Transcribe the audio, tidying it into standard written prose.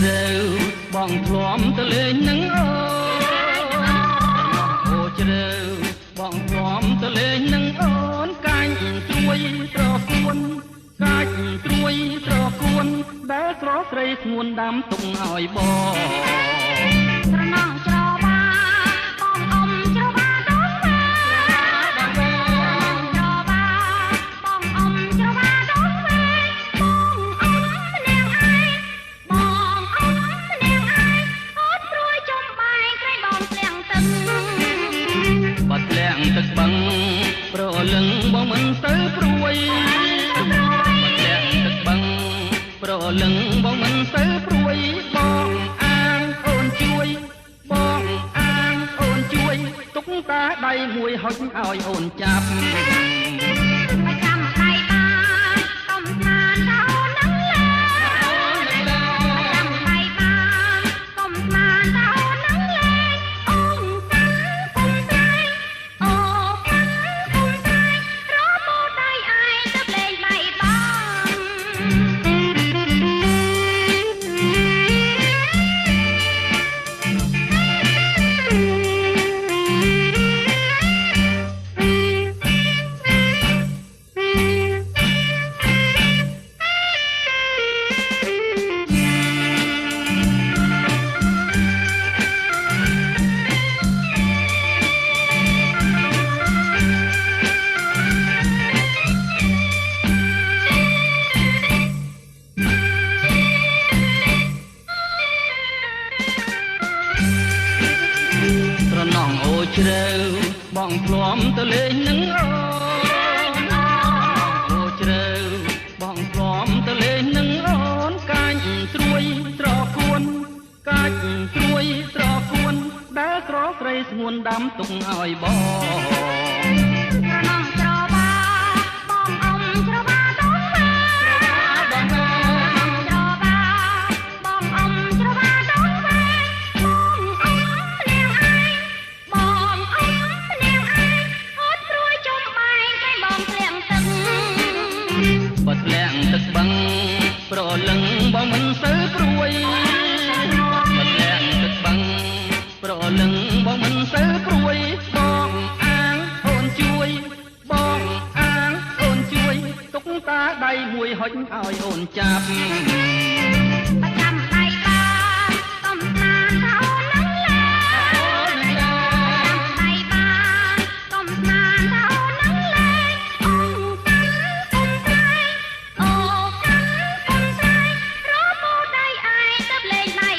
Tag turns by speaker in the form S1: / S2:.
S1: ជ្រៅបងធ្លាប់ទៅលេងនឹងអូជ្រៅបងធ្លាប់ទៅលេងនឹងអូនកាញ់ត្រួយត្រកួនកាច់ត្រួយត្រកួនដែលស្រស់ស្រីស្ងួនដាំទុកឲ្យបង
S2: ត្រណងច្របាបងអ៊ំច្របាដងវែងច្របាបងអ៊ំច្របាដងវែងបងអ៊ំនាងឯងបងអ៊ំនាងឯងអត់ព្រួយចំបែងក្រែងបងស្លាំងទឹក
S1: បាត់លាក់ទឹកបឹងប្រលឹងបងមិនទៅព្រួយប្រលឹងបងមិនទៅព្រួយបងអាងអូនជួយបងអាងអូនជួយទុកតាដៃមួយហុចឲ្យអូនចាប់
S2: ប្រចាំដៃបានកំសាន្តទៅនឹងឡើយប្រចាំដៃបានកំសាន្តទៅនឹងឡើយអូនកាន់គុំស្រែងអូកាន់គុំស្រែងរមូដៃឯងទៅលេងដៃបង
S1: ជ្រៅបងធ្លាប់ទៅលេងនឹងអូជ្រៅបងធ្លាប់ទៅលេងនឹងអូនកាច់ត្រួយត្រកួនកាច់ត្រួយត្រកួនដែលស្រស់ស្រីស្ងួនដាំទុកឲ្យបង
S2: ត្រណងច្របាបងអ៊ំច្របាដងវែងច្របាបងអ៊ំច្របាដងវែងបងអ៊ំនាងឯងបងអ៊ំនាងឯងអត់ព្រួយចំបែងក្រែងបងស្លាំងទឹក
S1: បាត់លាក់ទឹកបឹងប្រលឹងបងមិនទៅព្រួយបាត់លាក់ទឹកបឹងប្រលឹងបងមិនទៅព្រួយបងអាងអូនជួយបងអាងអូនជួយទុកតាដៃមួយហុចឲ្យអូនចាប់
S2: ប្រចាំដៃបានកំសាន្តទៅនឹងឡើយប្រចាំដៃបានកំសាន្តទៅនឹងឡើយអូនកាន់គុំស្រែងអូកាន់គុំស្រែងរមូដៃឯងទៅលេងដៃ